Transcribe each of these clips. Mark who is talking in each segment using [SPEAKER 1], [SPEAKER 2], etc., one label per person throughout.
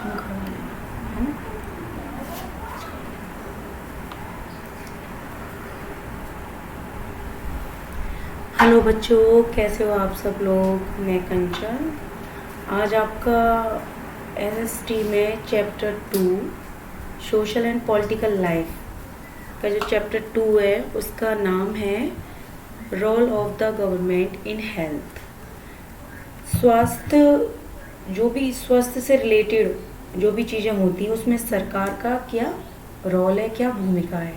[SPEAKER 1] Hello बच्चों, कैसे हो आप सब लोग। मैं कंचन आज आपका एसएसटी में chapter 2 social and political life का जो चैप्टर 2 है उसका नाम है role of the government in health. स्वास्थ्य से रिलेटेड जो भी चीज़ें होती हैं उसमें सरकार का क्या रोल है, क्या भूमिका है,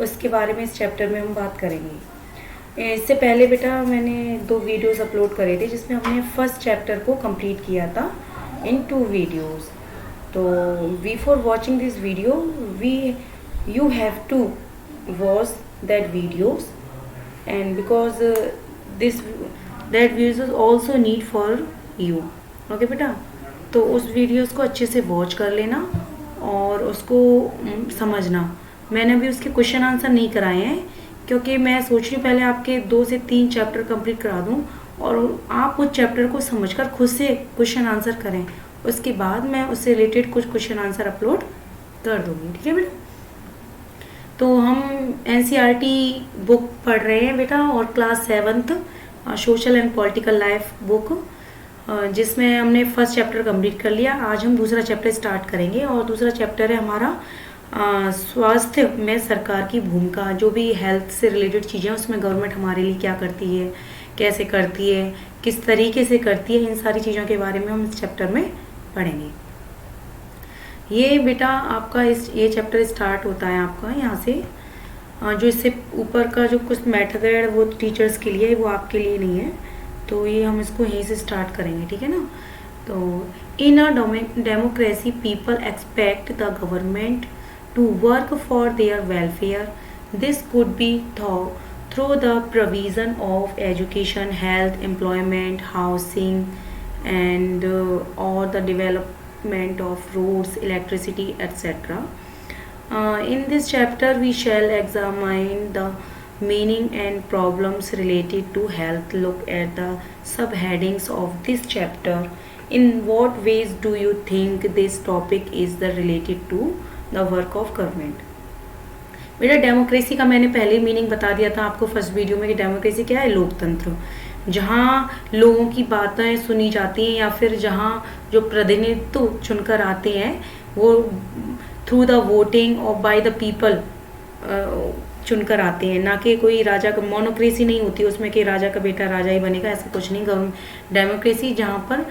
[SPEAKER 1] उसके बारे में इस चैप्टर में हम बात करेंगे। इससे पहले बेटा मैंने 2 वीडियोस अपलोड करे थे जिसमें हमने फर्स्ट चैप्टर को कंप्लीट किया था इन 2 वीडियोस। तो before watching this video you have to watch that videos and because this that videos also need for you. Okay बेटा, तो उस वीडियोस को अच्छे से वॉच कर लेना और उसको समझना। मैंने अभी उसके क्वेश्चन आंसर नहीं कराए हैं क्योंकि मैं सोच रही हूँ पहले आपके 2 से 3 चैप्टर कंप्लीट करा दूँ और आप उस चैप्टर को समझकर खुद से क्वेश्चन आंसर करें। उसके बाद मैं उससे रिलेटेड कुछ क्वेश्चन आंसर अपलोड कर दूँगी, ठीक है बेटा। तो हम एनसीईआरटी बुक पढ़ रहे हैं बेटा और class 7th social and political life book, जिसमें हमने फर्स्ट चैप्टर कंप्लीट कर लिया। आज हम दूसरा चैप्टर स्टार्ट करेंगे और दूसरा चैप्टर है हमारा स्वास्थ्य में सरकार की भूमिका। जो भी हेल्थ से रिलेटेड चीज़ें उसमें गवर्नमेंट हमारे लिए क्या करती है, कैसे करती है, किस तरीके से करती है, इन सारी चीज़ों के बारे में हम इस चैप्टर में पढ़ेंगे। ये बेटा आपका ये चैप्टर स्टार्ट होता है आपका यहाँ से। जो इससे ऊपर का जो कुछ मेथड है वो टीचर्स के लिए, वो आपके लिए नहीं है। तो ये हम इसको यहीं से स्टार्ट करेंगे, ठीक है ना। तो in a democracy people expect the government to work for their welfare. This could be through the provision of education, health, employment, housing, and or the development of roads, electricity, etc. In this chapter, we shall examine the meaning and problems related to health. Look at the subheadings of this chapter. In what ways do you think this topic is related to the work of government. बेटा democracy का मैंने पहले meaning बता दिया था आपको first video में कि डेमोक्रेसी क्या है, लोकतंत्र, जहाँ लोगों की बातें सुनी जाती हैं या फिर जहाँ जो प्रतिनिधित्व चुनकर आते हैं वो थ्रू द वोटिंग और बाय द पीपल चुनकर आते हैं, ना कि कोई राजा का। मोनोक्रेसी नहीं होती उसमें कि राजा का बेटा राजा ही बनेगा, ऐसा कुछ नहीं। डेमोक्रेसी जहाँ पर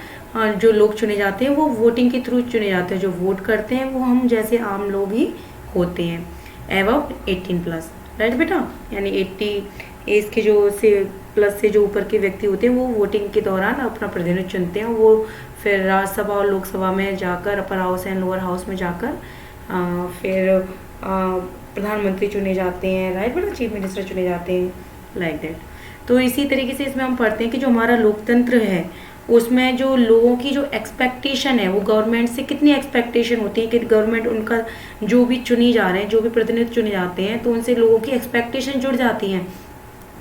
[SPEAKER 1] जो लोग चुने जाते हैं वो वोटिंग के थ्रू चुने जाते हैं। जो वोट करते हैं वो हम जैसे आम लोग ही होते हैं, एबव 18+, राइट बेटा। यानी 80 एज के जो से प्लस से जो ऊपर के व्यक्ति होते हैं वो वोटिंग के दौरान अपना प्रतिनिधि चुनते हैं। वो फिर राज्यसभा और लोकसभा में जाकर, upper house and lower house में जाकर फिर प्रधानमंत्री चुने जाते हैं, राइट बेटा, चीफ मिनिस्टर चुने जाते हैं, लाइक दैट। तो इसी तरीके से इसमें हम पढ़ते हैं कि जो हमारा लोकतंत्र है उसमें जो लोगों की जो एक्सपेक्टेशन है वो गवर्नमेंट से कितनी एक्सपेक्टेशन होती है कि गवर्नमेंट उनका जो भी चुनी जा रहे हैं, जो भी प्रतिनिधि चुने जाते हैं, तो उनसे लोगों की एक्सपेक्टेशन जुड़ जाती हैं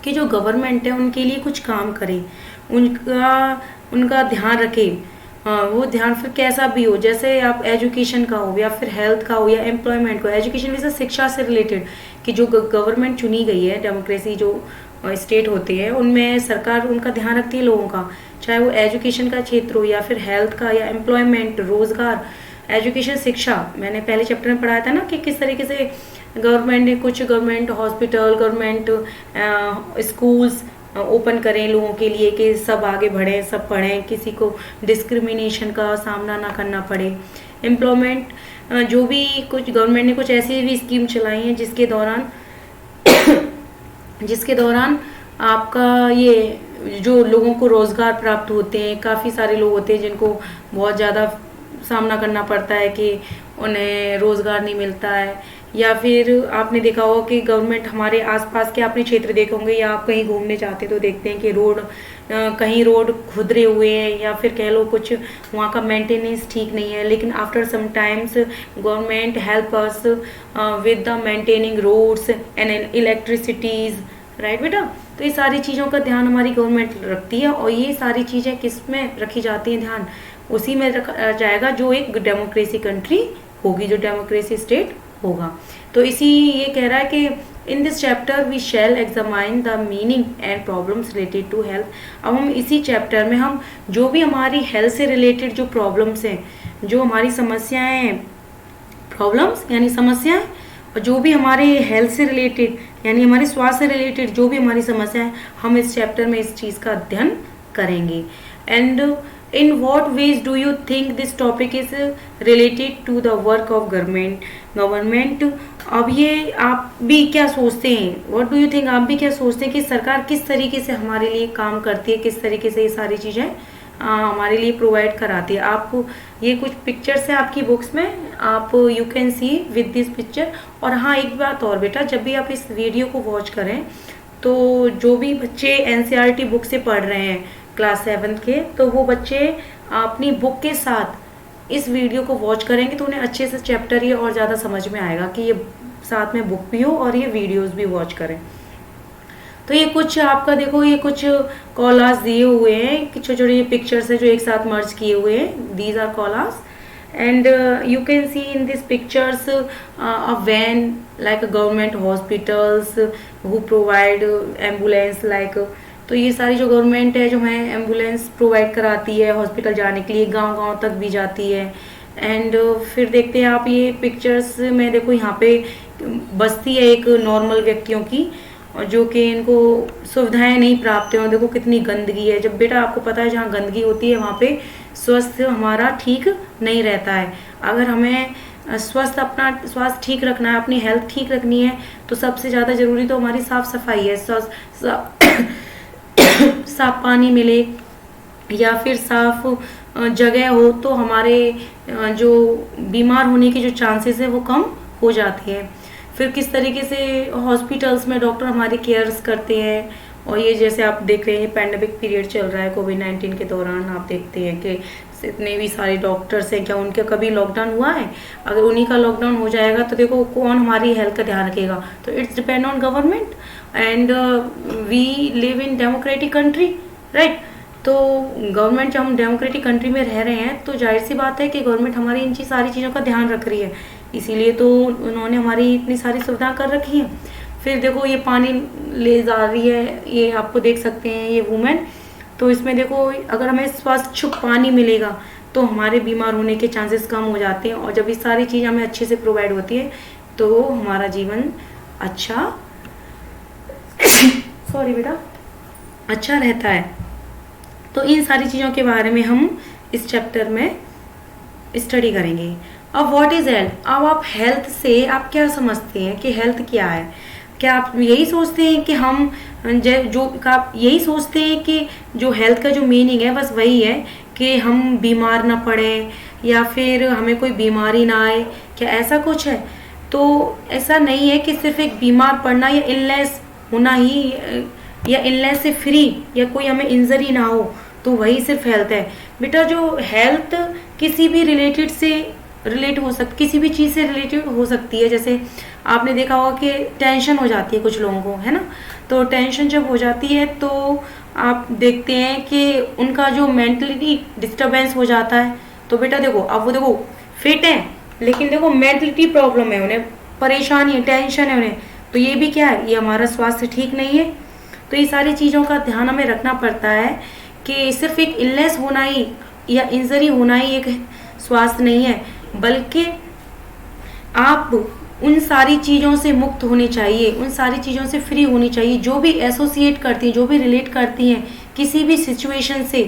[SPEAKER 1] कि जो गवर्नमेंट है उनके लिए कुछ काम करे, उनका ध्यान रखे। वो ध्यान फिर कैसा भी हो, जैसे आप एजुकेशन का हो या फिर हेल्थ का हो या एम्प्लॉयमेंट का। एजुकेशन वैसे शिक्षा से रिलेटेड कि जो गवर्नमेंट चुनी गई है, डेमोक्रेसी जो स्टेट होते हैं उनमें सरकार उनका ध्यान रखती है लोगों का, चाहे वो एजुकेशन का क्षेत्र हो या फिर हेल्थ का या एम्प्लॉयमेंट, रोजगार। एजुकेशन शिक्षा मैंने पहले चैप्टर में पढ़ाया था ना कि किस तरीके से गवर्नमेंट ने कुछ government hospital, government schools open करें लोगों के लिए कि सब आगे बढ़ें, सब पढ़ें, किसी को डिस्क्रिमिनेशन का सामना ना करना पड़े। एम्प्लॉयमेंट जो भी कुछ गवर्नमेंट ने कुछ ऐसी भी स्कीम चलाई हैं जिसके दौरान आपका ये जो लोगों को रोज़गार प्राप्त होते हैं। काफ़ी सारे लोग होते हैं जिनको बहुत ज़्यादा सामना करना पड़ता है कि उन्हें रोज़गार नहीं मिलता है, या फिर आपने देखा होगा कि गवर्नमेंट हमारे आसपास के आपने क्षेत्र देखे होंगे या आप कहीं घूमने जाते तो देखते हैं कि कहीं रोड खुदरे हुए हैं या फिर कह लो कुछ वहाँ का मेंटेनेंस ठीक नहीं है, लेकिन after some times government help us with the maintaining roads and electricities, right बेटा। तो ये सारी चीज़ों का ध्यान हमारी गवर्नमेंट रखती है और ये सारी चीज़ें किस में रखी जाती हैं ध्यान, उसी में रखा जाएगा जो एक डेमोक्रेसी कंट्री होगी, जो डेमोक्रेसी स्टेट होगा। तो इसी ये कह रहा है कि in this chapter we shall examine the meaning and problems related to health. अब हम इसी चैप्टर में हम जो भी हमारी हेल्थ से रिलेटेड जो प्रॉब्लम्स हैं, जो हमारी समस्याएं हैं, प्रॉब्लम्स यानी समस्याएं, और जो भी हमारे हेल्थ से रिलेटेड यानी हमारे स्वास्थ्य से रिलेटेड जो भी हमारी समस्या है, हम इस चैप्टर में इस चीज़ का अध्ययन करेंगे। And in what ways do you think this topic is related to the work of government. अब ये आप भी क्या सोचते हैं, व्हाट डू यू थिंक, आप भी क्या सोचते हैं कि सरकार किस तरीके से हमारे लिए काम करती है, किस तरीके से ये सारी चीज़ें हमारे लिए प्रोवाइड कराती है। आपको ये कुछ पिक्चर्स है आपकी बुक्स में, आप you can C with this picture. और हाँ, एक बात और बेटा, जब भी आप इस वीडियो को वॉच करें तो जो भी बच्चे एनसीईआरटी बुक से पढ़ रहे हैं क्लास 7 के, तो वो बच्चे अपनी बुक के साथ इस वीडियो को वॉच करेंगे तो उन्हें अच्छे से चैप्टर ये और ज़्यादा समझ में आएगा कि ये साथ में बुक भी हो और ये वीडियोस भी वॉच करें। तो ये कुछ आपका देखो, ये कुछ कॉलास दिए हुए हैं कि छोटे छोटे ये पिक्चर्स है जो एक साथ मर्ज किए हुए हैं, these are collage. And you can see in this pictures a van like government hospitals who provide ambulance like. तो ये सारी जो गवर्नमेंट है जो हमें एम्बुलेंस प्रोवाइड कराती है हॉस्पिटल जाने के लिए, गांव-गांव तक भी जाती है। एंड फिर देखते हैं आप ये पिक्चर्स में देखो, यहाँ पे बस्ती है एक नॉर्मल व्यक्तियों की, और जो कि इनको सुविधाएं नहीं प्राप्त है। और देखो कितनी गंदगी है। जब बेटा आपको पता है जहाँ गंदगी होती है वहाँ पे स्वास्थ्य हमारा ठीक नहीं रहता है। अगर हमें अपना स्वास्थ्य ठीक रखना है, अपनी हेल्थ ठीक रखनी है, तो सबसे ज़्यादा ज़रूरी तो हमारी साफ़ सफाई है। साफ पानी मिले या फिर साफ जगह हो तो हमारे जो बीमार होने के जो चांसेस है वो कम हो जाते हैं। फिर किस तरीके से हॉस्पिटल्स में डॉक्टर हमारी केयर्स करते हैं। और ये जैसे आप देख रहे हैं पैंडेमिक पीरियड चल रहा है कोविड-19 के दौरान, आप देखते हैं कि इतने भी सारे डॉक्टर्स हैं, क्या उनका कभी लॉकडाउन हुआ है? अगर उन्हीं का लॉकडाउन हो जाएगा तो देखो कौन हमारी हेल्थ का ध्यान रखेगा। तो it's depend on government and we live in democratic country, right. तो गवर्नमेंट, जब हम डेमोक्रेटिक कंट्री में रह रहे हैं तो जाहिर सी बात है कि गवर्नमेंट हमारी इन सारी चीज़ों का ध्यान रख रही है, इसीलिए तो उन्होंने हमारी इतनी सारी सुविधा कर रखी है। फिर देखो ये पानी ले जा रही है, ये आपको देख सकते हैं ये वुमेन। तो इसमें देखो अगर हमें स्वच्छ पानी मिलेगा तो हमारे बीमार होने के चांसेस कम हो जाते हैं। और जब ये सारी चीज़ हमें अच्छे से प्रोवाइड होती है तो हमारा जीवन अच्छा सॉरी बेटा अच्छा रहता है। तो इन सारी चीज़ों के बारे में हम इस चैप्टर में स्टडी करेंगे। अब व्हाट इज़ हेल्थ। अब आप हेल्थ से आप क्या समझते हैं कि हेल्थ क्या है? क्या आप यही सोचते हैं कि हम आप यही सोचते हैं कि जो हेल्थ का जो मीनिंग है बस वही है कि हम बीमार ना पड़ें या फिर हमें कोई बीमारी ना आए, क्या ऐसा कुछ है? तो ऐसा नहीं है कि सिर्फ एक बीमार पड़ना या इलनेस होना ही, या इलनेस से फ्री या कोई हमें इंजरी ना हो तो वही सिर्फ हेल्थ है। बेटा जो हेल्थ किसी भी किसी भी चीज़ से रिलेटेड हो सकती है। जैसे आपने देखा होगा कि टेंशन हो जाती है कुछ लोगों को, है ना। तो टेंशन जब हो जाती है तो आप देखते हैं कि उनका जो मेंटलिटी डिस्टर्बेंस हो जाता है। तो बेटा देखो, अब वो देखो फिट है लेकिन देखो मेंटलिटी प्रॉब्लम है, उन्हें परेशानी है, टेंशन है उन्हें, तो ये भी क्या है, ये हमारा स्वास्थ्य ठीक नहीं है। तो ये सारी चीज़ों का ध्यान हमें रखना पड़ता है कि सिर्फ एक इलनेस होना ही या इंजरी होना ही एक स्वास्थ्य नहीं है, बल्कि आप उन सारी चीज़ों से मुक्त होने चाहिए, उन सारी चीज़ों से फ्री होनी चाहिए जो भी एसोसिएट करती हैं, जो भी रिलेट करती हैं किसी भी सिचुएशन से।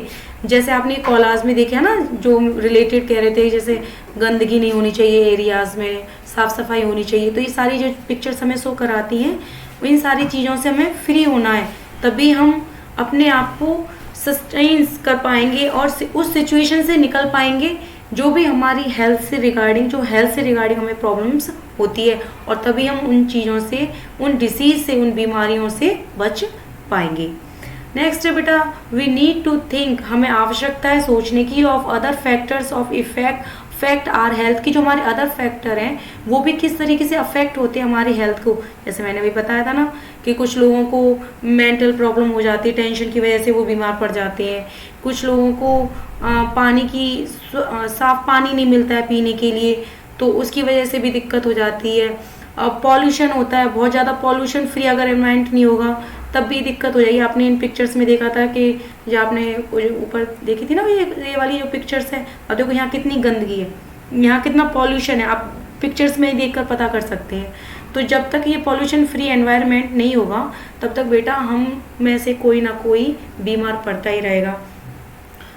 [SPEAKER 1] जैसे आपने कॉलाज में देखा ना, जो रिलेटेड कह रहे थे, जैसे गंदगी नहीं होनी चाहिए एरियाज़ में, साफ़ सफाई होनी चाहिए। तो ये सारी जो पिक्चर्स हमें शो कराती हैं, इन सारी चीज़ों से हमें फ्री होना है, तभी हम अपने आप को सस्टेन कर पाएंगे और उस सिचुएशन से निकल पाएंगे जो भी हमारी हेल्थ से रिगार्डिंग हमें प्रॉब्लम्स होती है, और तभी हम उन चीज़ों से, उन डिसीज़ से, उन बीमारियों से बच पाएंगे। नेक्स्ट है बेटा, वी नीड टू थिंक, हमें आवश्यकता है सोचने की, of other factors of effect affect our health, की जो हमारे अदर फैक्टर हैं वो भी किस तरीके से अफेक्ट होते हैं हमारी हेल्थ को। जैसे मैंने अभी बताया था ना कि कुछ लोगों को मेंटल प्रॉब्लम हो जाती है, टेंशन की वजह से वो बीमार पड़ जाते हैं। कुछ लोगों को पानी की साफ पानी नहीं मिलता है पीने के लिए, तो उसकी वजह से भी दिक्कत हो जाती है। पॉल्यूशन होता है, बहुत ज़्यादा पॉल्यूशन फ्री अगर एनवायरनमेंट नहीं होगा तब भी दिक्कत हो जाएगी। आपने इन पिक्चर्स में देखा था कि जो आपने ऊपर देखी थी ना ये वाली जो पिक्चर्स है, अब देखो यहाँ कितनी गंदगी है, यहाँ कितना पॉल्यूशन है, आप पिक्चर्स में ही देखकर पता कर सकते हैं। तो जब तक ये पॉल्यूशन फ्री एनवायरनमेंट नहीं होगा तब तक बेटा हम में से कोई ना कोई बीमार पड़ता ही रहेगा।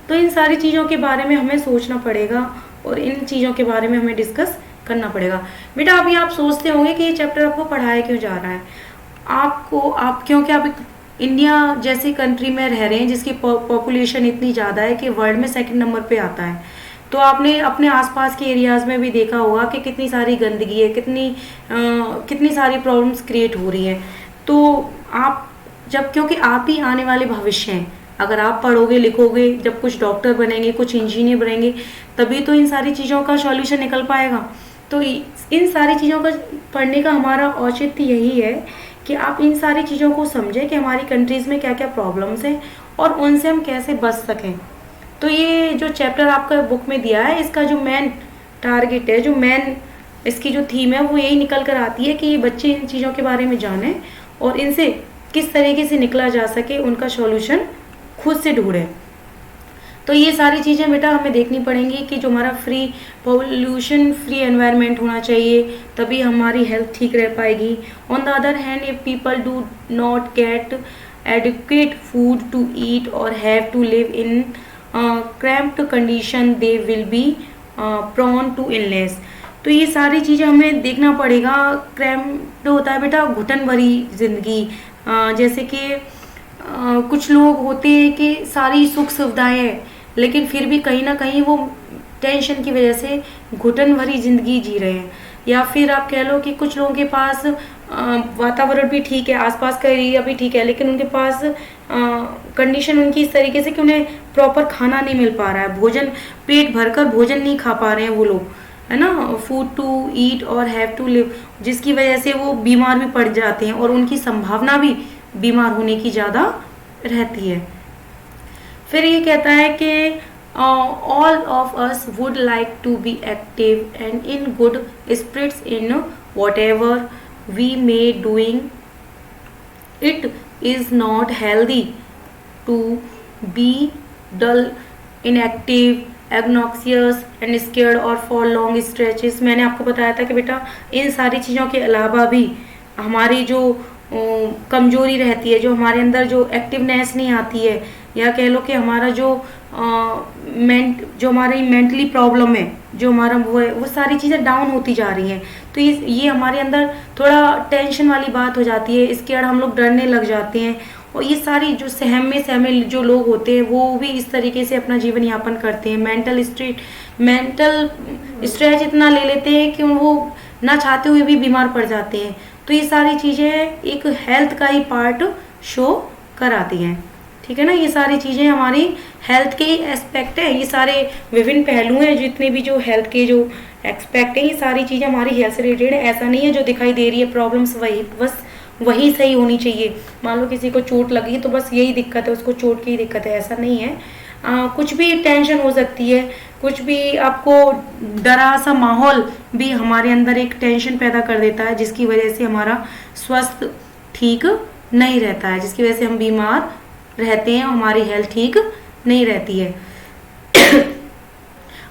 [SPEAKER 1] तो इन सारी चीज़ों के बारे में हमें सोचना पड़ेगा और इन चीज़ों के बारे में हमें डिस्कस करना पड़ेगा। बेटा अभी आप सोचते होंगे कि ये चैप्टर आपको पढ़ाया क्यों जा रहा है। क्योंकि आप इंडिया जैसी कंट्री में रह रहे हैं जिसकी पॉपुलेशन इतनी ज़्यादा है कि वर्ल्ड में सेकंड नंबर पे आता है। तो आपने अपने आसपास के एरियाज़ में भी देखा होगा कि कितनी सारी गंदगी है, कितनी सारी प्रॉब्लम्स क्रिएट हो रही हैं। तो क्योंकि आप ही आने वाले भविष्य हैं, अगर आप पढ़ोगे लिखोगे, जब कुछ डॉक्टर बनेंगे, कुछ इंजीनियर बनेंगे, तभी तो इन सारी चीज़ों का सॉल्यूशन निकल पाएगा। तो इन सारी चीज़ों का पढ़ने का हमारा औचित्य यही है कि आप इन सारी चीज़ों को समझें कि हमारी कंट्रीज़ में क्या क्या प्रॉब्लम्स हैं और उनसे हम कैसे बच सकें। तो ये जो चैप्टर आपका बुक में दिया है, इसका जो मेन टारगेट है, जो मेन इसकी जो थीम है, वो यही निकल कर आती है कि ये बच्चे इन चीज़ों के बारे में जानें और इनसे किस तरीके से निकला जा सके, उनका सॉल्यूशन खुद से ढूंढें। तो ये सारी चीज़ें बेटा हमें देखनी पड़ेंगी कि जो हमारा पॉल्यूशन फ्री एनवायरनमेंट होना चाहिए, तभी हमारी हेल्थ ठीक रह पाएगी। On the other hand, if people do not get adequate food to eat और have to live in cramped condition, they will be prone to illness. तो ये सारी चीज़ें हमें देखना पड़ेगा। क्रैम्प्ड होता है बेटा घुटन भरी जिंदगी, जैसे कि कुछ लोग होते हैं कि सारी सुख सुविधाएं हैं लेकिन फिर भी कहीं ना कहीं वो टेंशन की वजह से घुटन भरी जिंदगी जी रहे हैं। या फिर आप कह लो कि कुछ लोगों के पास वातावरण भी ठीक है, आसपास का एरिया भी ठीक है, लेकिन उनके पास कंडीशन उनकी इस तरीके से कि उन्हें प्रॉपर खाना नहीं मिल पा रहा है, भोजन पेट भरकर भोजन नहीं खा पा रहे हैं वो लोग, है ना, फूड टू ईट और हैव टू लिव, जिसकी वजह से वो बीमार भी पड़ जाते हैं और उनकी संभावना भी बीमार होने की ज़्यादा रहती है। फिर ये कहता है कि all of us would like to be active and in good spirits in whatever we may doing, it is not healthy to be dull, inactive, anxious and scared और फॉर लॉन्ग स्ट्रेचेस। मैंने आपको बताया था कि बेटा इन सारी चीज़ों के अलावा भी हमारी जो कमजोरी रहती है, जो हमारे अंदर जो एक्टिवनेस नहीं आती है, या कह लो कि हमारा जो हमारी मेंटली प्रॉब्लम है, जो हमारा वो सारी चीज़ें डाउन होती जा रही हैं। तो ये हमारे अंदर थोड़ा टेंशन वाली बात हो जाती है, इसके हम लोग डरने लग जाते हैं। और ये सारी जो सहमे जो लोग होते हैं वो भी इस तरीके से अपना जीवन यापन करते हैं। मेंटल स्ट्रेस इतना ले लेते हैं कि वो ना चाहते हुए भी बीमार पड़ जाते हैं। तो ये सारी चीज़ें एक हेल्थ का ही पार्ट शो कराती हैं, ठीक है ना। ये सारी चीज़ें हमारी हेल्थ के ही एस्पेक्ट है, ये सारे विभिन्न पहलू हैं, जितने भी जो हेल्थ के जो एस्पेक्ट है, ये सारी चीज़ें हमारी हेल्थ से रिलेटेड है। ऐसा नहीं है जो दिखाई दे रही है प्रॉब्लम्स वही सही होनी चाहिए। मान लो किसी को चोट लगी तो बस यही दिक्कत है, उसको चोट की ही दिक्कत है, ऐसा नहीं है। कुछ भी टेंशन हो सकती है, कुछ भी आपको डरा सा माहौल भी हमारे अंदर एक टेंशन पैदा कर देता है, जिसकी वजह से हमारा स्वास्थ्य ठीक नहीं रहता है, जिसकी वजह से हम बीमार रहते हैं, हमारी हेल्थ ठीक नहीं रहती है।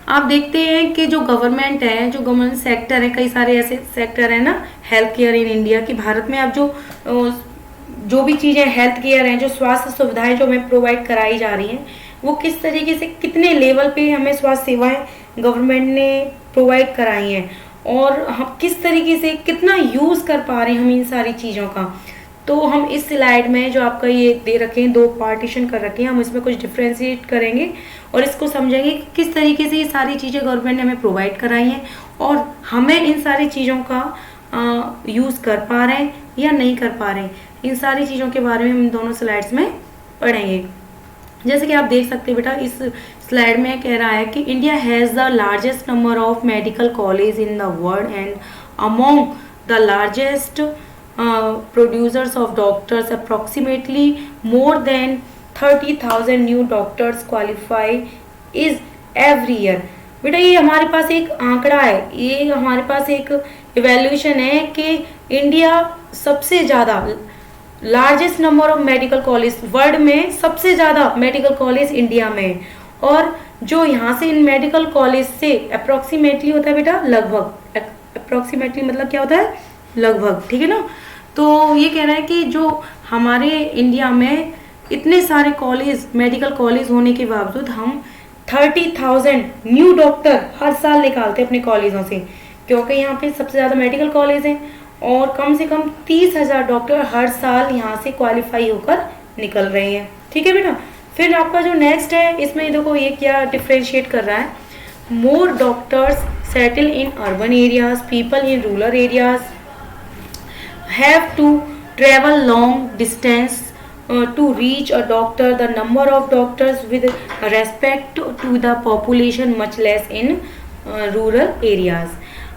[SPEAKER 1] आप देखते हैं कि जो गवर्नमेंट है, जो गवर्नमेंट सेक्टर है, कई सारे ऐसे सेक्टर है ना हेल्थ केयर इन इंडिया की। भारत में अब जो भी चीज़ें हेल्थ केयर हैं, जो स्वास्थ्य सुविधाएं जो हमें प्रोवाइड कराई जा रही हैं, वो किस तरीके से कितने लेवल पे हमें स्वास्थ्य सेवाएं गवर्नमेंट ने प्रोवाइड कराई हैं और हम किस तरीके से कितना यूज़ कर पा रहे हैं हम इन सारी चीज़ों का। तो हम इस स्लाइड में जो आपका ये दे रखे हैं, 2 पार्टीशन कर रखे हैं, हम इसमें कुछ डिफ्रेंशिएट करेंगे और इसको समझेंगे कि किस तरीके से ये सारी चीज़ें गवर्नमेंट ने हमें प्रोवाइड कराई हैं और हमें इन सारी चीज़ों का यूज़ कर पा रहे हैं या नहीं कर पा रहे हैं। इन सारी चीज़ों के बारे में हम दोनों स्लाइड्स में पढ़ेंगे। जैसे कि आप देख सकते हैं बेटा, इस स्लाइड में कह रहा है कि India has the largest number of medical college in the world and among the largest producers of doctors, approximately more than 30,000 new doctors qualify is every year. बेटा ये हमारे पास एक आंकड़ा है, ये हमारे पास एक इवेल्यूशन है कि इंडिया सबसे ज़्यादा largest number of medical college world में, सबसे ज़्यादा मेडिकल कॉलेज इंडिया में, और जो यहाँ से इन मेडिकल कॉलेज से अप्रोक्सीमेटली होता है बेटा लगभग, अप्रोक्सीमेटली मतलब क्या होता है लगभग, ठीक है ना। तो ये कह रहा है कि जो हमारे इंडिया में इतने सारे कॉलेज, मेडिकल कॉलेज होने के बावजूद हम 30,000 न्यू डॉक्टर हर साल निकालते हैं अपने कॉलेजों से, क्योंकि यहाँ पे सबसे ज़्यादा मेडिकल कॉलेज हैं और कम से कम 30,000 डॉक्टर हर साल यहाँ से क्वालिफाई होकर निकल रहे हैं, ठीक है बेटा। फिर आपका जो नेक्स्ट है, इसमें देखो ये क्या डिफ्रेंशिएट कर रहा है, more doctors settle in urban areas, people in rural areas have to travel long distance to reach a doctor. The number of doctors with respect to the population much less in rural areas.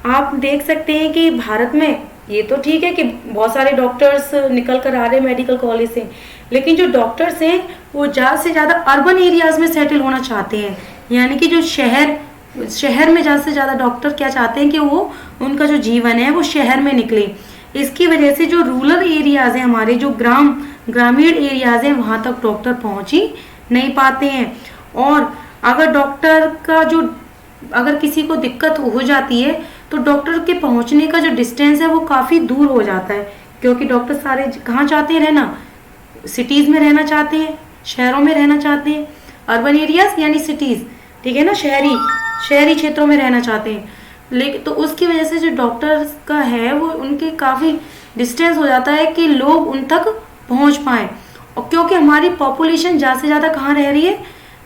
[SPEAKER 1] आप देख सकते हैं कि भारत में ये तो ठीक है कि बहुत सारे डॉक्टर्स निकल कर आ रहे हैं मेडिकल कॉलेज से, लेकिन जो डॉक्टर्स हैं वो ज़्यादा से ज़्यादा अर्बन एरियाज में सेटल होना चाहते हैं, यानी कि जो शहर में ज़्यादा से ज़्यादा डॉक्टर क्या चाहते हैं कि वो उनका जो जीवन है वो शहर में निकले। इसकी वजह से जो रूरल एरियाज हैं हमारे, जो ग्रामीण एरियाज हैं, वहाँ तक डॉक्टर पहुँच ही नहीं पाते हैं। और अगर डॉक्टर का जो, अगर किसी को दिक्कत हो जाती है तो डॉक्टर के पहुँचने का जो डिस्टेंस है वो काफ़ी दूर हो जाता है, क्योंकि डॉक्टर सारे कहाँ चाहते हैं रहना, सिटीज़ में रहना चाहते हैं, शहरों में रहना चाहते हैं, अर्बन एरियाज यानी सिटीज़, ठीक है ना, शहरी क्षेत्रों में रहना चाहते हैं। लेकिन तो उसकी वजह से जो डॉक्टर्स का है वो उनके काफ़ी डिस्टेंस हो जाता है कि लोग उन तक पहुंच पाएँ। और क्योंकि हमारी पॉपुलेशन ज़्यादा से ज़्यादा कहाँ रह रही है,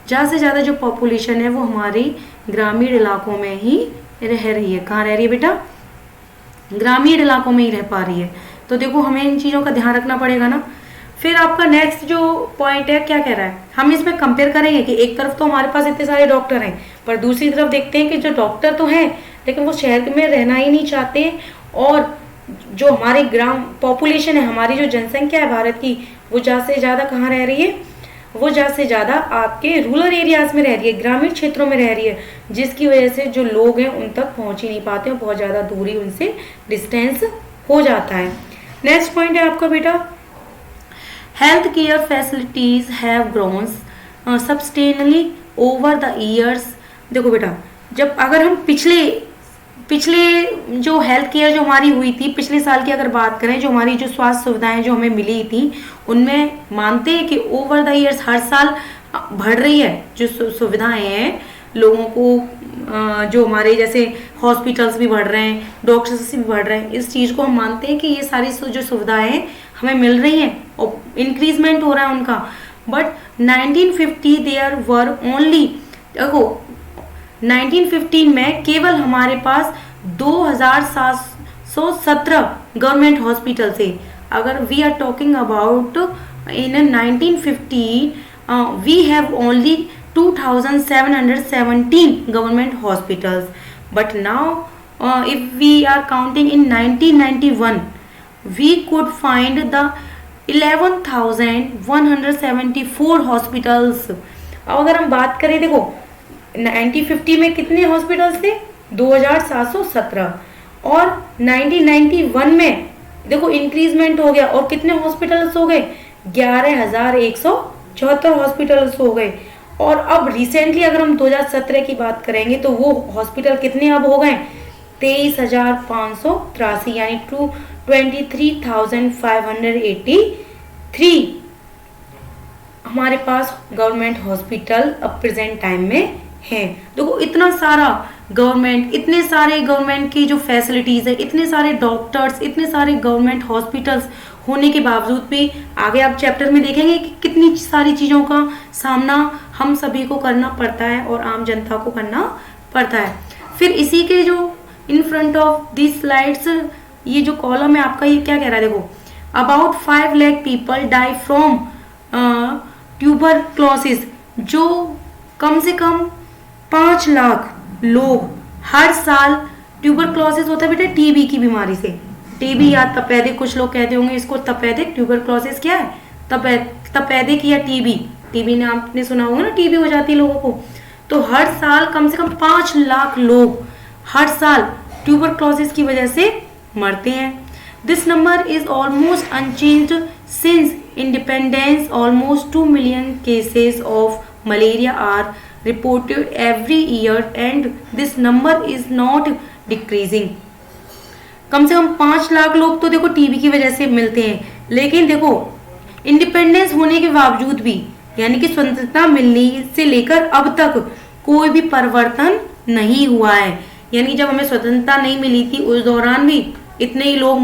[SPEAKER 1] ज़्यादा से ज़्यादा जो पॉपुलेशन है वो हमारी ग्रामीण इलाकों में ही रह रही है। कहाँ रह रही है बेटा, ग्रामीण इलाकों में ही रह पा रही है। तो देखो हमें इन चीज़ों का ध्यान रखना पड़ेगा ना। फिर आपका नेक्स्ट जो पॉइंट है क्या कह रहा है, हम इसमें कंपेयर करेंगे कि एक तरफ तो हमारे पास इतने सारे डॉक्टर हैं, पर दूसरी तरफ देखते हैं कि जो डॉक्टर तो हैं लेकिन वो शहर में रहना ही नहीं चाहते, और जो हमारी ग्राम पॉपुलेशन है, हमारी जो जनसंख्या है भारत की, वो ज़्यादा से ज़्यादा कहाँ रह रही है, वो ज़्यादा से ज़्यादा आपके रूरल एरियाज़ में रह रही है, ग्रामीण क्षेत्रों में रह रही है, जिसकी वजह से जो लोग हैं उन तक पहुँच ही नहीं पाते, बहुत ज़्यादा दूरी उनसे डिस्टेंस हो जाता है। नेक्स्ट पॉइंट है आपका बेटा, health care facilities have grown substantially over the years. देखो बेटा, जब अगर हम पिछले जो हेल्थ केयर जो हमारी हुई थी, पिछले साल की अगर बात करें, जो हमारी जो स्वास्थ्य सुविधाएं जो हमें मिली थी, उनमें मानते हैं कि ओवर द ईयर्स हर साल बढ़ रही है जो सुविधाएं हैं लोगों को, जो हमारे जैसे हॉस्पिटल्स भी बढ़ रहे हैं, डॉक्टर्स भी बढ़ रहे हैं, इस चीज़ को हम मानते हैं कि ये सारी जो सुविधाएं हमें मिल रही हैं और इंक्रीजमेंट हो रहा है उनका। बट 1950 देयर वर ओनली, देखो 1915 में केवल हमारे पास 2717 गवर्नमेंट हॉस्पिटल थे। अगर we are talking about in 1950 we have only 2717 government hospitals, but now if we are counting in 1991 we could find the 11,174 hospitals. अब अगर हम बात करें, देखो 1950 में कितने हॉस्पिटल्स थे, 2717, और 1991 में देखो इंक्रीजमेंट हो गया और कितने हॉस्पिटल्स हो गए, 11,174 हॉस्पिटल्स हो गए। और अब रिसेंटली अगर हम 2017 की बात करेंगे तो वो हॉस्पिटल कितने अब हो गए, 23,583, यानी 23,583 हमारे पास गवर्नमेंट हॉस्पिटल अब प्रेजेंट टाइम में है। देखो इतना सारा गवर्नमेंट, इतने सारे गवर्नमेंट की जो फैसिलिटीज़ है, इतने सारे डॉक्टर्स, इतने सारे गवर्नमेंट हॉस्पिटल्स होने के बावजूद भी आगे आप चैप्टर में देखेंगे कि कितनी सारी चीज़ों का सामना हम सभी को करना पड़ता है और आम जनता को करना पड़ता है। फिर इसी के जो in front of this slides, ये जो कॉलम है आपका, ये क्या कह रहा है, देखो about 5 lakh people die from tuberculosis जो कम से कम 5 लाख लोग हर साल, ट्यूबरक्लोसिस होता है बेटा टीबी की बीमारी से, टीबी या तपेदिक, कुछ लोग कहते होंगे इसको तपेदिक, ट्यूबरक्लोसिस क्या है, तपेदिक या टीबी, टीबी ने आपने सुना होगा ना, टीबी हो जाती है लोगों को। तो हर साल कम से कम 5 लाख लोग हर साल ट्यूबरक्लोसिस की वजह से मरते हैं। This number is almost unchanged since independence. Almost 2 million cases of malaria are reported every year and this number is not decreasing. कम से कम 5 लाख लोग तो देखो टीबी की वजह से मिलते हैं, लेकिन देखो इंडिपेंडेंस होने के बावजूद भी, यानी कि स्वतंत्रता मिलने से लेकर अब तक कोई भी परिवर्तन नहीं हुआ है। यानी जब हमें स्वतंत्रता नहीं मिली थी उस दौरान भी इतने ही लोग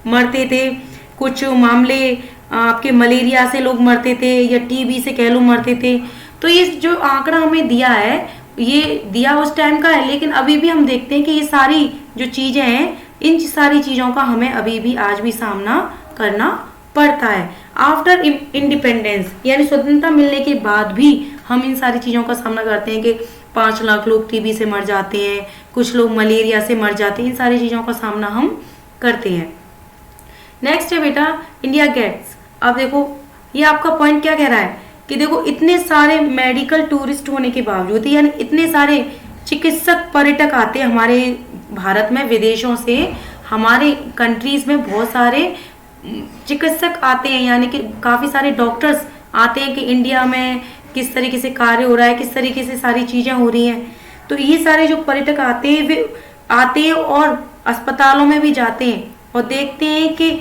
[SPEAKER 1] मरते थे। कुछ मामले आपके मलेरिया से लोग मरते थे या टीबी से कह लो मरते थे। तो ये जो आंकड़ा हमें दिया है, ये दिया उस टाइम का है, लेकिन अभी भी हम देखते हैं कि ये सारी जो चीजें हैं, इन सारी चीजों का हमें अभी भी आज भी सामना करना पड़ता है। आफ्टर इंडिपेंडेंस यानी स्वतंत्रता मिलने के बाद भी हम इन सारी चीजों का सामना करते हैं कि 5 लाख लोग टीबी से मर जाते हैं, कुछ लोग मलेरिया से मर जाते हैं, इन सारी चीजों का सामना हम करते हैं। नेक्स्ट है बेटा इंडिया गेट्स। अब देखो ये आपका पॉइंट क्या कह रहा है कि देखो इतने सारे मेडिकल टूरिस्ट होने के बावजूद, यानी इतने सारे चिकित्सक पर्यटक आते हैं हमारे भारत में विदेशों से, हमारे कंट्रीज में बहुत सारे चिकित्सक आते हैं, यानी कि काफी सारे डॉक्टर्स आते हैं कि इंडिया में किस तरीके से कार्य हो रहा है, किस तरीके से सारी चीजें हो रही हैं। तो ये सारे जो पर्यटक आते हैं वे आते हैं और अस्पतालों में भी जाते हैं और देखते हैं कि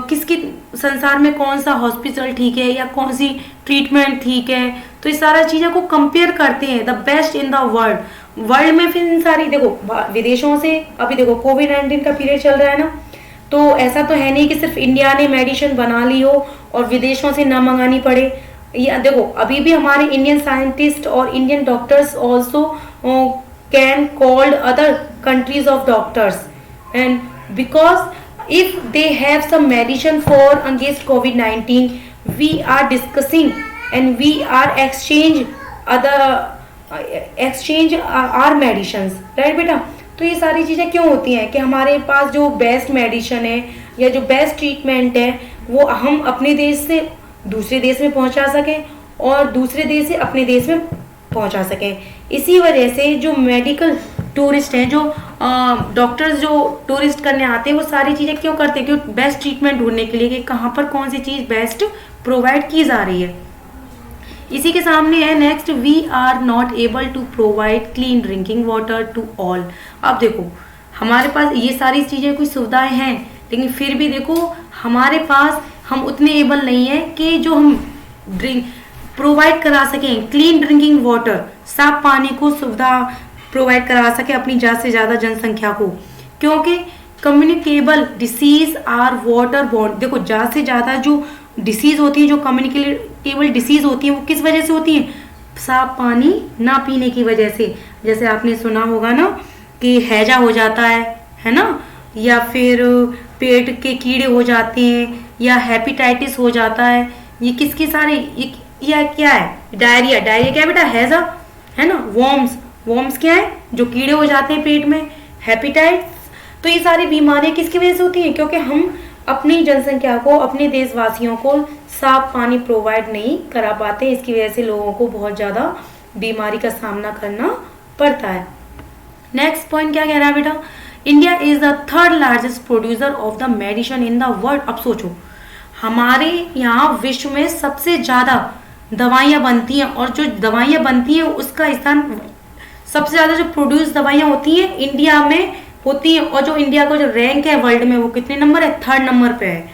[SPEAKER 1] किसकी संसार में कौन सा हॉस्पिटल ठीक है या कौन सी ट्रीटमेंट ठीक है। तो इस सारा चीजों को कंपेयर करते हैं, the best in the world में। फिर इन सारी देखो विदेशों से, अभी देखो कोविड-19 का पीरियड चल रहा है ना, तो ऐसा तो है नहीं कि सिर्फ इंडिया ने मेडिसिन बना ली हो और विदेशों से ना मंगानी पड़े। ये देखो अभी भी हमारे इंडियन साइंटिस्ट और Indian doctors also can called other countries of doctors, and because if they have some medicine for against कोविड-19 we are discussing and we are exchange our medicine, right बेटा। तो ये सारी चीजें क्यों होती हैं कि हमारे पास जो बेस्ट मेडिसिन है या जो बेस्ट ट्रीटमेंट है वो हम अपने देश से दूसरे देश में पहुंचा सकें और दूसरे देश से अपने देश में पहुंचा सकें। इसी वजह से जो मेडिकल टूरिस्ट हैं, जो डॉक्टर्स जो टूरिस्ट करने आते हैं, वो सारी चीजें क्यों करते हैं, क्यों बेस्ट ट्रीटमेंट ढूंढने के लिए कि कहाँ पर कौन सी चीज बेस्ट प्रोवाइड की जा रही है। इसी के सामने है next, we are not able to provide clean drinking water to all. अब देखो हमारे पास ये सारी चीजें कुछ सुविधाएं हैं, लेकिन फिर भी देखो हमारे पास हम उतने एबल नहीं है कि जो हम ड्रिंक प्रोवाइड करा सकें, क्लीन ड्रिंकिंग वाटर, साफ पानी को सुविधा प्रोवाइड करा सके अपनी ज़्यादा से ज़्यादा जनसंख्या को, क्योंकि communicable disease are water borne. देखो ज़्यादा से ज़्यादा जो डिसीज होती है, जो कम्युनिकेबल डिसीज होती है, वो किस वजह से होती है, साफ पानी ना पीने की वजह से। जैसे आपने सुना होगा ना कि हैजा हो जाता है ना, या फिर पेट के कीड़े हो जाते हैं, या हेपेटाइटिस हो जाता है। ये किसके सारे ये क्या है, डायरिया क्या है बेटा, हैजा है ना, वॉर्म्स क्या है, जो कीड़े हो जाते हैं पेट में, हेपेटाइटिस। तो ये सारी बीमारियां किसकी वजह से होती हैं, क्योंकि हम अपनी जनसंख्या को, अपने देशवासियों को साफ पानी प्रोवाइड नहीं करा पाते। इसकी वजह से लोगों को बहुत ज़्यादा बीमारी का सामना करना पड़ता है। नेक्स्ट पॉइंट क्या कह रहा है बेटा, India is the third largest producer of the medicine in the world. अब सोचो हमारे यहाँ विश्व में सबसे ज़्यादा दवाइयाँ बनती हैं, और जो दवाइयाँ बनती हैं उसका स्थान सबसे ज़्यादा जो प्रोड्यूस दवाइयाँ होती हैं इंडिया में होती है। और जो इंडिया का जो रैंक है वर्ल्ड में वो कितने नंबर है, 3rd नंबर पे है।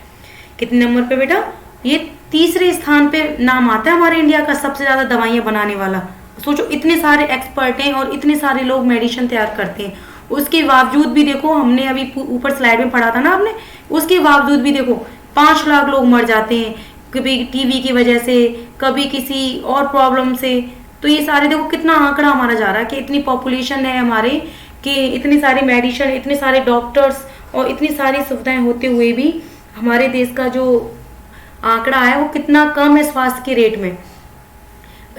[SPEAKER 1] कितने नंबर पे बेटा, ये 3रे स्थान पे नाम आता है हमारे इंडिया का सबसे ज़्यादा दवाइयाँ बनाने वाला। सोचो इतने सारे एक्सपर्ट हैं और इतने सारे लोग मेडिसिन तैयार करते हैं, उसके बावजूद भी देखो, हमने अभी ऊपर स्लाइड में पढ़ा था ना आपने, उसके बावजूद भी देखो 5 लाख लोग मर जाते हैं, कभी टीबी की वजह से, कभी किसी और प्रॉब्लम से। तो ये सारे देखो कितना आंकड़ा हमारा जा रहा है कि इतनी पॉपुलेशन है हमारे, कि इतनी सारी मेडिसिन, इतने सारे डॉक्टर्स और इतनी सारी सुविधाएं होते हुए भी हमारे देश का जो आंकड़ा है वो कितना कम है स्वास्थ्य के रेट में।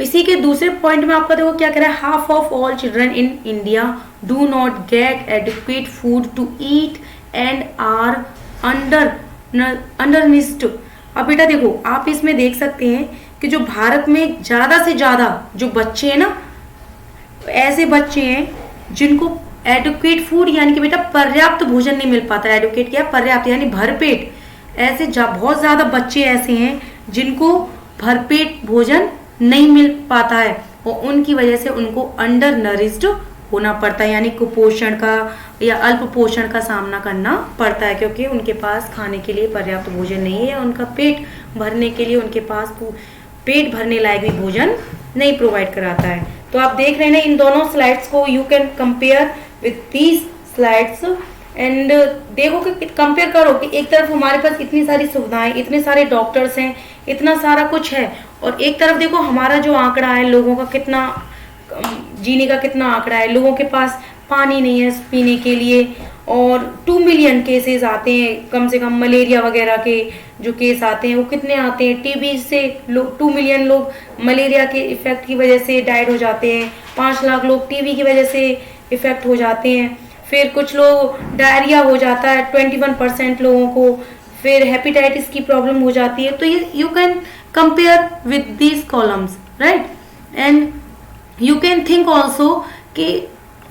[SPEAKER 1] इसी के दूसरे पॉइंट में आपका देखो क्या कह रहा है, half of all children in India do not get adequate food to eat and are undernourished. अब बेटा देखो आप इसमें देख सकते हैं कि जो भारत में ज्यादा से ज्यादा जो बच्चे हैं ना, ऐसे बच्चे हैं जिनको एडुकेट फूड यानी कि बेटा पर्याप्त भोजन नहीं मिल पाता। एडुकेट क्या, पर्याप्त यानी भरपेट। ऐसे बहुत ज्यादा बच्चे ऐसे हैं जिनको भरपेट भोजन नहीं मिल पाता है और उनकी वजह से उनको अंडर नरिश्ड होना पड़ता है, यानी कुपोषण का या अल्प पोषण का सामना करना पड़ता है, क्योंकि उनके पास खाने के लिए पर्याप्त भोजन नहीं है। उनका पेट भरने के लिए उनके पास पेट भरने लायक भी भोजन नहीं प्रोवाइड कराता है। तो आप देख रहे हैं ना इन दोनों स्लाइड्स को, you can compare with these slides and देखो कि कंपेयर करो कि एक तरफ हमारे पास इतनी सारी सुविधाएं, इतने सारे डॉक्टर्स हैं, इतना सारा कुछ है, और एक तरफ देखो हमारा जो आंकड़ा है लोगों का कितना, जीने का कितना आंकड़ा है, लोगों के पास पानी नहीं है पीने के लिए, और 2 मिलियन केसेस आते हैं कम से कम। मलेरिया वगैरह के जो केस आते हैं वो कितने आते हैं, टीबी से 2 मिलियन लोग मलेरिया के इफेक्ट की वजह से डाइड हो जाते हैं, 5 लाख लोग टीबी की वजह से इफेक्ट हो जाते हैं, फिर कुछ लोग डायरिया हो जाता है 21% लोगों को, फिर हेपेटाइटिस की प्रॉब्लम हो जाती है। तो ये you can compare with these columns, right. And you can think also कि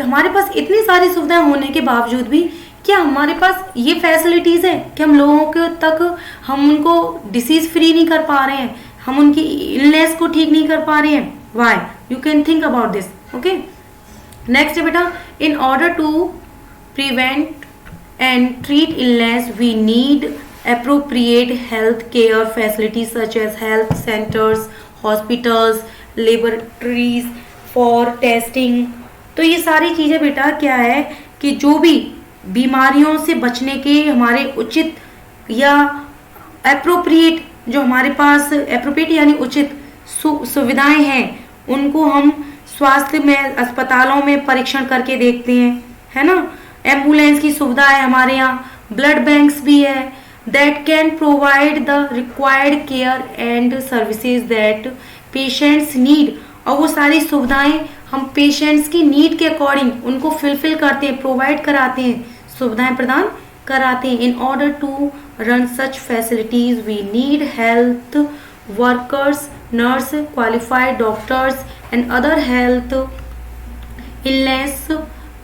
[SPEAKER 1] हमारे पास इतनी सारी सुविधाएं होने के बावजूद भी क्या हमारे पास ये फैसिलिटीज है कि हम लोगों के तक हम उनको डिसीज फ्री नहीं कर पा रहे हैं, हम उनकी इलनेस को ठीक नहीं कर पा रहे हैं। Why? You can think about this. Okay, next है बेटा, in order to prevent and treat illness we need appropriate health care facilities such as health centers, hospitals, laboratories for testing। तो ये सारी चीज़ें बेटा क्या है कि जो भी बीमारियों से बचने के हमारे उचित या एप्रोप्रिएट, जो हमारे पास एप्रोप्रिएट यानी उचित सुविधाएं हैं, उनको हम स्वास्थ्य में अस्पतालों में परीक्षण करके देखते हैं, है ना। एम्बुलेंस की सुविधा है हमारे यहाँ, ब्लड बैंक्स भी है that can provide the required care and services that patients need। और वो सारी सुविधाएं हम पेशेंट्स की नीड के अकॉर्डिंग उनको फिलफिल करते हैं, प्रोवाइड कराते हैं, सुविधाएं प्रदान कराते हैं। In order to run such facilities we need health workers, nurse, qualified doctors and other health illness.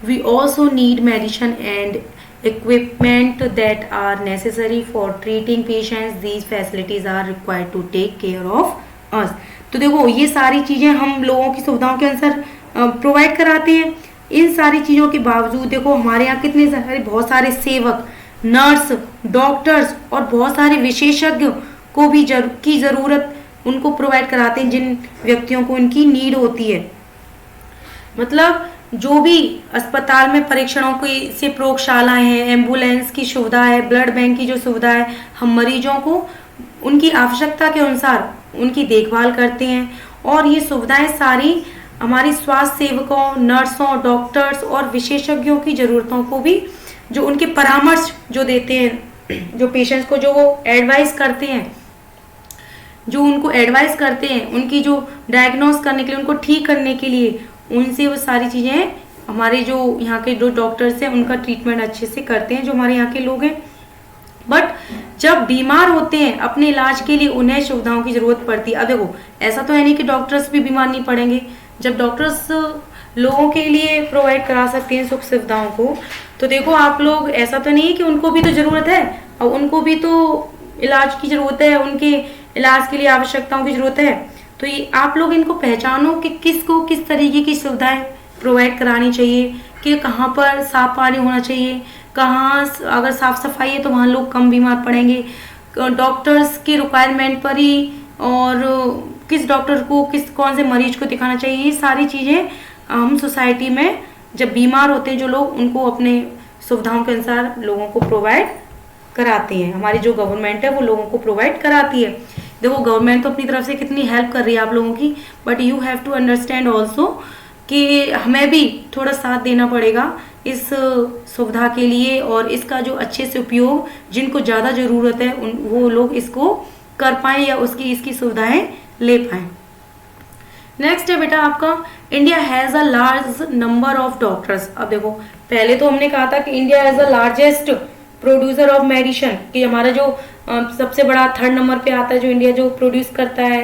[SPEAKER 1] We also need medicine and equipment that are necessary for treating patients। These facilities are required to take care of us। तो देखो ये सारी चीजें हम लोगों की सुविधाओं के अनुसार प्रोवाइड कराते हैं। इन सारी चीजों के बावजूद देखो हमारे यहाँ कितने सारे बहुत सारे सेवक, नर्स, डॉक्टर्स और बहुत सारे विशेषज्ञ को भी की जरूरत उनको प्रोवाइड कराते हैं जिन व्यक्तियों को इनकी नीड होती है। मतलब जो भी अस्पताल में परीक्षणों की से प्रयोगशालाएं हैं, एम्बुलेंस की सुविधा है, ब्लड बैंक की जो सुविधा है, हम मरीजों को उनकी आवश्यकता के अनुसार उनकी देखभाल करते हैं। और ये सुविधाएं सारी हमारी स्वास्थ्य सेवकों, नर्सों, डॉक्टर्स और विशेषज्ञों की जरूरतों को भी, जो उनके परामर्श जो देते हैं, जो पेशेंट्स को जो वो एडवाइस करते हैं, जो उनको एडवाइस करते हैं, उनकी जो डायग्नोस करने के लिए, उनको ठीक करने के लिए, उनसे वो सारी चीज़ें हमारे जो यहाँ के जो डॉक्टर्स हैं उनका ट्रीटमेंट अच्छे से करते हैं, जो हमारे यहाँ के लोग हैं। बट जब बीमार होते हैं अपने इलाज के लिए उन्हें सुविधाओं की ज़रूरत पड़ती है। अब देखो ऐसा तो है नहीं कि डॉक्टर्स भी बीमार नहीं पड़ेंगे। जब डॉक्टर्स लोगों के लिए प्रोवाइड करा सकते हैं सुख सुविधाओं को, तो देखो आप लोग, ऐसा तो नहीं है कि उनको भी तो ज़रूरत है और उनको भी तो इलाज की ज़रूरत है, उनके इलाज के लिए आवश्यकताओं की ज़रूरत है। तो ये आप लोग इनको पहचानो कि किसको किस तरीके की सुविधाएं प्रोवाइड करानी चाहिए, कि कहाँ पर साफ पानी होना चाहिए, कहाँ अगर साफ सफाई है तो वहाँ लोग कम बीमार पड़ेंगे, डॉक्टर्स की रिक्वायरमेंट पर ही, और किस डॉक्टर को कौन से मरीज को दिखाना चाहिए। ये सारी चीज़ें हम सोसाइटी में जब बीमार होते हैं जो लोग, उनको अपने सुविधाओं के अनुसार लोगों को प्रोवाइड कराते हैं। हमारी जो गवर्नमेंट है वो लोगों को प्रोवाइड कराती है। देखो गवर्नमेंट तो अपनी तरफ से कितनी हेल्प कर रही है आप लोगों की, but you have to understand also कि हमें भी थोड़ा साथ देना पड़ेगा इस सुविधा के लिए, और इसका जो अच्छे से उपयोग जिनको ज़्यादा ज़रूरत है वो लोग इसको कर पाएँ या इसकी सुविधाएं ले पाएँ। नेक्स्ट है बेटा आपका India has a large number of doctors. अब देखो पहले तो हमने कहा था कि India has a largest producer of medicine, कि हमारा जो सबसे बड़ा 3rd नंबर पे आता है जो इंडिया जो प्रोड्यूस करता है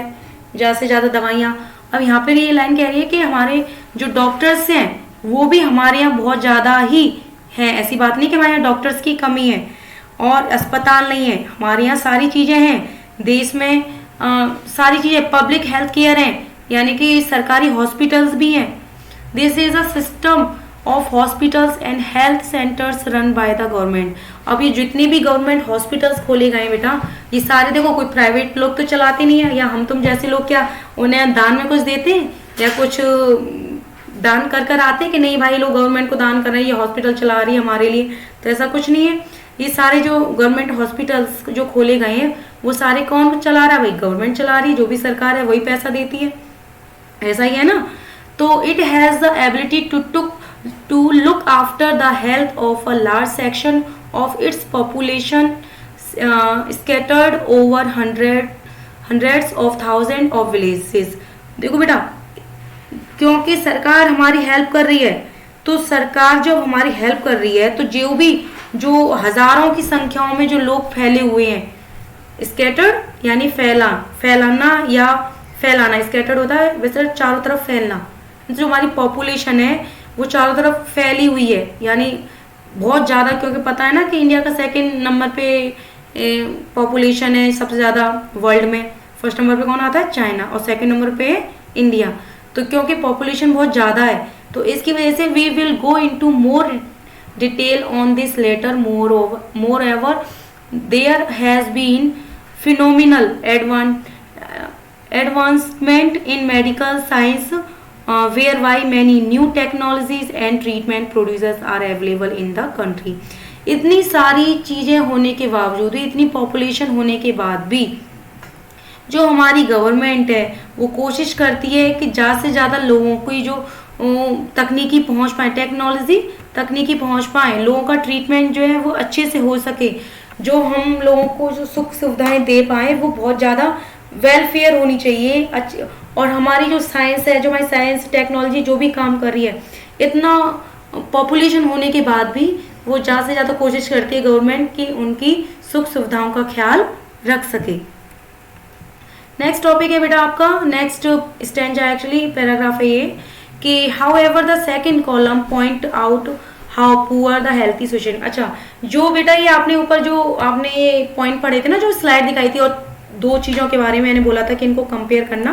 [SPEAKER 1] ज़्यादा से ज़्यादा दवाइयाँ। अब यहाँ पे ये लाइन कह रही है कि हमारे जो डॉक्टर्स हैं वो भी हमारे यहाँ बहुत ज़्यादा ही हैं। ऐसी बात नहीं कि हमारे यहाँ डॉक्टर्स की कमी है और अस्पताल नहीं है, हमारे यहाँ सारी चीज़ें हैं। देश में सारी चीज़ें, पब्लिक हेल्थ केयर है, यानी कि सरकारी हॉस्पिटल्स भी हैं। This is a system of hospitals and health centres run by the government. अब ये जितने भी गवर्नमेंट हॉस्पिटल्स खोले गए बेटा, ये सारे देखो कोई प्राइवेट लोग तो चलाते नहीं है, या हम तुम जैसे लोग क्या उन्हें दान में कुछ देते हैं या कुछ दान कर कर आते हैं कि नहीं भाई लोग गवर्नमेंट को दान कर रहे हैं, ये हॉस्पिटल चला रही है हमारे लिए, तो ऐसा कुछ नहीं है। ये सारे जो गवर्नमेंट हॉस्पिटल्स जो खोले गए हैं वो सारे कौन चला रहा है? भाई गवर्नमेंट चला रही है, जो भी सरकार है वही पैसा देती है, ऐसा ही है ना। तो it has the ability to look after the health of a large section of its population scattered over hundreds of thousand of villages. देखो बेटा, क्योंकि सरकार हमारी हेल्प कर रही है, तो सरकार जब हमारी हेल्प कर रही है तो जो हजारों की संख्याओं में जो लोग फैले हुए हैं, स्कैटर्ड यानी फैलाना या फैलाना, स्कैटर्ड होता है वैसे चारों तरफ फैलना। जो हमारी पॉपुलेशन है वो चारों तरफ फैली हुई है, यानी बहुत ज़्यादा, क्योंकि पता है ना कि इंडिया का 2nd नंबर पे पॉपुलेशन है सबसे ज़्यादा वर्ल्ड में। 1st नंबर पे कौन आता है? चाइना, और 2nd नंबर पे इंडिया। तो क्योंकि पॉपुलेशन बहुत ज़्यादा है तो इसकी वजह से we will go into more detail on this later. More ever there has been phenomenal advancement in medical science whereby many new technologies and treatment producers are available in the country। इतनी सारी चीज़ें होने के बावजूद, इतनी population होने के बाद भी जो हमारी गवर्नमेंट है वो कोशिश करती है कि ज़्यादा से ज़्यादा लोगों को जो तकनीकी पहुंच पाए, तकनीकी पहुंच पाए, लोगों का ट्रीटमेंट जो है वो अच्छे से हो सके, जो हम लोगों को जो सुख सुविधाएं दे पाए वो बहुत ज़्यादा वेलफेयर होनी चाहिए अच्छी। और हमारी जो साइंस है, जो हमारी साइंस टेक्नोलॉजी जो भी काम कर रही है, इतना पॉपुलेशन होने के बाद भी वो ज़्यादा से ज़्यादा कोशिश करती है गवर्नमेंट कि उनकी सुख सुविधाओं का ख्याल रख सके। नेक्स्ट टॉपिक है बेटा आपका, नेक्स्ट स्टैंजा एक्चुअली पैराग्राफ है ये, कि how ever the 2nd column point out how poor the healthy situation. अच्छा, जो बेटा ये आपने ऊपर जो आपने ये पॉइंट पढ़े थे ना, जो स्लाइड दिखाई थी, और 2 चीज़ों के बारे में मैंने बोला था कि इनको कंपेयर करना,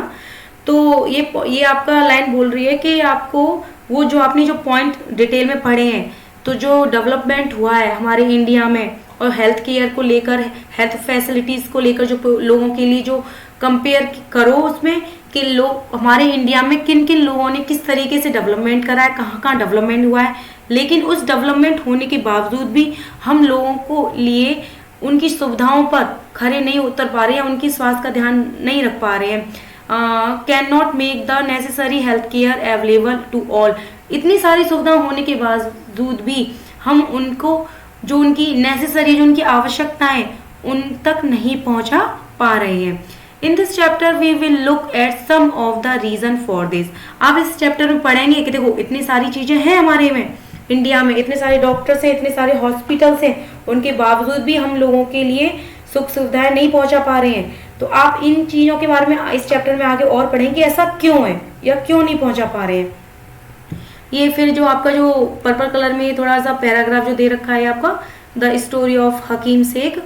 [SPEAKER 1] तो ये आपका लाइन बोल रही है कि आपको वो जो आपने जो पॉइंट डिटेल में पढ़े हैं, तो जो डेवलपमेंट हुआ है हमारे इंडिया में और हेल्थ केयर को लेकर, हेल्थ फैसिलिटीज़ को लेकर, जो लोगों के लिए जो कंपेयर करो उसमें कि लोग हमारे इंडिया में किन किन लोगों ने किस तरीके से डेवलपमेंट करा है, कहाँ कहाँ डेवलपमेंट हुआ है, लेकिन उस डेवलपमेंट होने के बावजूद भी हम लोगों को लिए उनकी सुविधाओं पर खरे नहीं उतर पा रहे हैं, उनकी स्वास्थ्य का ध्यान नहीं रख पा रहे हैं। Can not make the necessary health care available to all. इतनी सारी सुविधा होने के बावजूद भी हम उनको जो उनकी नेसेसरी, जो उनकी आवश्यकताएं, उन तक नहीं पहुंचा पा रहे हैं। In this chapter we will look at some of the reason for this. आप इस चैप्टर में पढ़ेंगे कि देखो इतनी सारी चीजें हैं हमारे में, इंडिया में इतने सारे डॉक्टर्स हैं, इतने सारे हॉस्पिटल्स हैं, उनके बावजूद भी हम लोगों के लिए सुख सुविधाएं नहीं पहुंचा पा रहे हैं। तो आप इन चीज़ों के बारे में इस चैप्टर में आगे और पढ़ेंगे कि ऐसा क्यों है या क्यों नहीं पहुंचा पा रहे हैं। ये फिर जो आपका जो पर्पल कलर में थोड़ा सा पैराग्राफ जो दे रखा है आपका, द स्टोरी ऑफ हकीम शेख।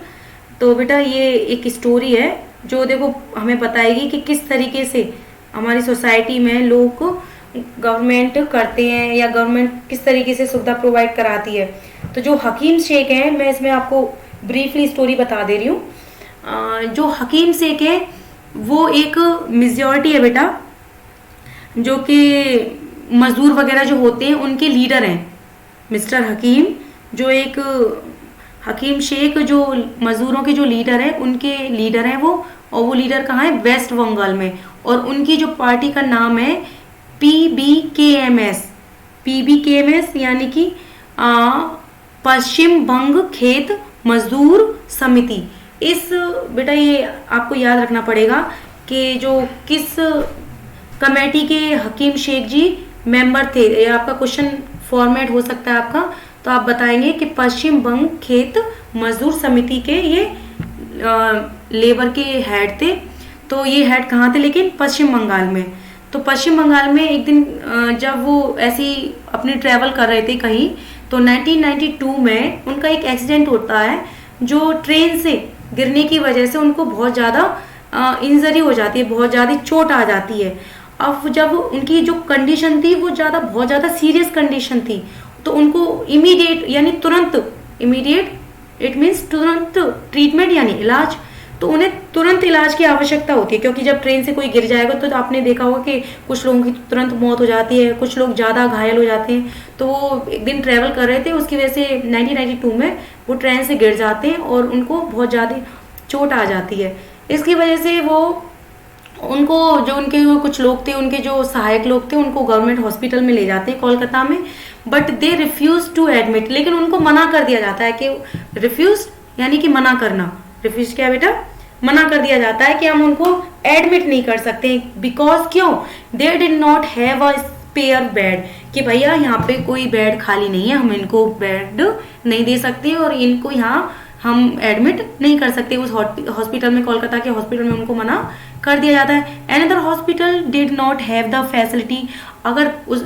[SPEAKER 1] तो बेटा ये एक स्टोरी है जो देखो हमें बताएगी कि किस तरीके से हमारी सोसाइटी में लोग गवर्नमेंट करते हैं या गवर्नमेंट किस तरीके से सुविधा प्रोवाइड कराती है। तो जो हकीम शेख हैं, मैं इसमें आपको ब्रीफली स्टोरी बता दे रही हूँ। जो हकीम शेख है वो एक मेजॉरिटी है बेटा, जो कि मजदूर वगैरह जो होते हैं उनके लीडर हैं। मिस्टर हकीम जो एक हकीम शेख जो मजदूरों के जो लीडर हैं उनके लीडर हैं वो, और वो लीडर कहाँ है? वेस्ट बंगाल में। और उनकी जो पार्टी का नाम है PBKMS। PBKMS यानी कि पश्चिम बंग खेत मजदूर समिति। इस बेटा ये आपको याद रखना पड़ेगा कि जो किस कमेटी के हकीम शेख जी मेंबर थे। ये आपका क्वेश्चन फॉर्मेट हो सकता है आपका, तो आप बताएंगे कि पश्चिम बंग खेत मजदूर समिति के ये लेबर के हेड थे। तो ये हेड कहाँ थे, लेकिन पश्चिम बंगाल में। तो पश्चिम बंगाल में एक दिन जब वो ऐसी अपनी ट्रैवल कर रहे थे कहीं, तो 1992 में उनका एक एक्सीडेंट होता है, जो ट्रेन से गिरने की वजह से उनको बहुत ज़्यादा इंजरी हो जाती है, बहुत ज़्यादा चोट आ जाती है। अब जब उनकी जो कंडीशन थी वो बहुत ज़्यादा सीरियस कंडीशन थी, तो उनको इमीडिएट यानी तुरंत, इमीडिएट इट मीन्स तुरंत ट्रीटमेंट यानी इलाज, तो उन्हें तुरंत इलाज की आवश्यकता होती है। क्योंकि जब ट्रेन से कोई गिर जाएगा तो आपने देखा होगा कि कुछ लोगों की तुरंत मौत हो जाती है, कुछ लोग ज़्यादा घायल हो जाते हैं। तो वो एक दिन ट्रैवल कर रहे थे, उसकी वजह से 1992 में वो ट्रेन से गिर जाते हैं और उनको बहुत ज़्यादा चोट आ जाती है। इसकी वजह से वो उनको जो उनके कुछ लोग थे, उनके जो सहायक लोग थे, उनको गवर्नमेंट हॉस्पिटल में ले जाते हैं कोलकाता में, but they refuse to admit. लेकिन उनको मना कर दिया जाता है कि रिफ्यूज यानी कि मना करना, रिफ्यूज क्या बेटा, मना कर दिया जाता है कि हम उनको एडमिट नहीं कर सकते। बिकॉज क्यों, they did not have a spare bed, कि भैया यहाँ पे कोई बेड खाली नहीं है, हम इनको बेड नहीं दे सकते और इनको यहाँ हम एडमिट नहीं कर सकते। उस हॉस्पिटल में, कोलकाता के हॉस्पिटल में उनको मना कर दिया जाता है। Another hospital did not have the facility, अगर उस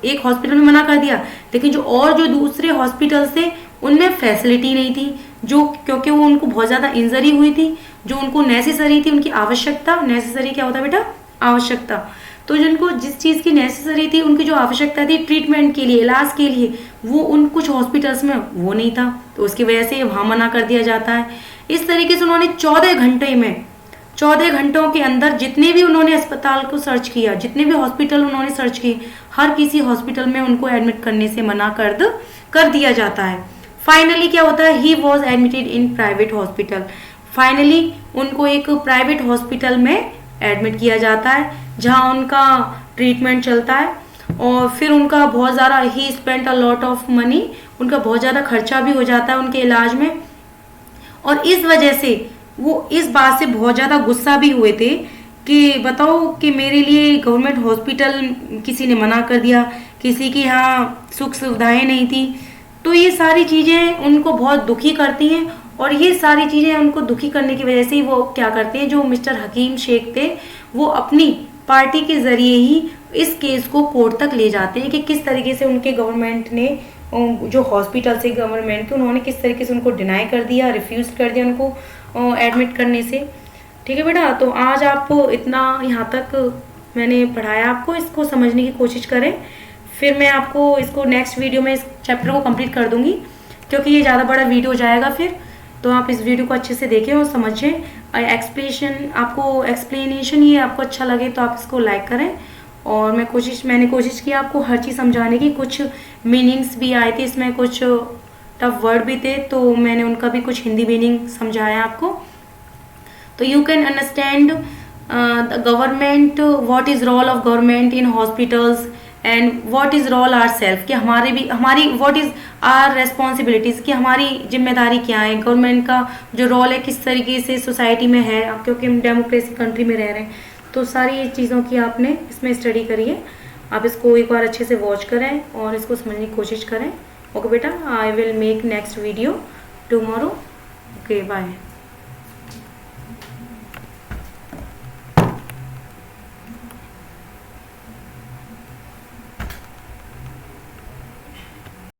[SPEAKER 1] एक हॉस्पिटल में मना कर दिया, लेकिन जो दूसरे हॉस्पिटल थे उनमें फैसिलिटी नहीं थी, जो क्योंकि वो उनको बहुत ज़्यादा इंजरी हुई थी, जो उनको नेसेसरी थी, उनकी आवश्यकता, नेसेसरी क्या होता है बेटा, आवश्यकता। तो जिनको जिस चीज़ की नेसेसरी थी, उनकी जो आवश्यकता थी ट्रीटमेंट के लिए, इलाज के लिए, वो उन कुछ हॉस्पिटल्स में वो नहीं था, तो उसकी वजह से वहाँ मना कर दिया जाता है। इस तरीके से उन्होंने 14 घंटों के अंदर जितने भी उन्होंने अस्पताल को सर्च किया, जितने भी हॉस्पिटल उन्होंने सर्च किए, हर किसी हॉस्पिटल में उनको एडमिट करने से मना कर दिया जाता है। फाइनली क्या होता है, he was admitted in private hospital, finally उनको एक प्राइवेट हॉस्पिटल में एडमिट किया जाता है, जहां उनका ट्रीटमेंट चलता है। और फिर उनका बहुत ज़्यादा, ही spent a lot of money, उनका बहुत ज़्यादा खर्चा भी हो जाता है उनके इलाज में। और इस वजह से वो इस बात से बहुत ज़्यादा गुस्सा भी हुए थे कि बताओ कि मेरे लिए गवर्नमेंट हॉस्पिटल किसी ने मना कर दिया, किसी की यहाँ सुख सुविधाएं नहीं थी। तो ये सारी चीज़ें उनको बहुत दुखी करती हैं, और ये सारी चीज़ें उनको दुखी करने की वजह से ही वो क्या करते हैं, जो मिस्टर हकीम शेख थे, वो अपनी पार्टी के ज़रिए ही इस केस को कोर्ट तक ले जाते हैं कि किस तरीके से उनके गवर्नमेंट ने, जो हॉस्पिटल से गवर्नमेंट थे, उन्होंने किस तरीके से उनको डिनाई कर दिया, रिफ्यूज़ कर दिया उनको एडमिट करने से। ठीक है बेटा, तो आज आप इतना यहाँ तक मैंने पढ़ाया आपको, इसको समझने की कोशिश करें। फिर मैं आपको इसको नेक्स्ट वीडियो में इस चैप्टर को कंप्लीट कर दूंगी, क्योंकि ये ज़्यादा बड़ा वीडियो हो जाएगा फिर। तो आप इस वीडियो को अच्छे से देखें और समझें। एक्सप्लेनेशन ये आपको अच्छा लगे तो आप इसको लाइक करें। और मैंने कोशिश की आपको हर चीज़ समझाने की। कुछ मीनिंग्स भी आए थे इसमें, कुछ टफ वर्ड भी थे, तो मैंने उनका भी कुछ हिंदी मीनिंग समझाया आपको। तो you can understand the government, what is role of government in hospitals and what is role our self, कि हमारी व्हाट इज़ आर रेस्पॉन्सिबिलिटीज़, कि हमारी जिम्मेदारी क्या है, गवर्नमेंट का जो रोल है किस तरीके से सोसाइटी में है, क्योंकि हम डेमोक्रेसी कंट्री में रह रहे हैं। तो सारी चीज़ों की आपने इसमें स्टडी करिए। आप इसको एक बार अच्छे से वॉच करें और इसको समझने की कोशिश करें। ओके बेटा, I will make next video tomorrow. Okay bye.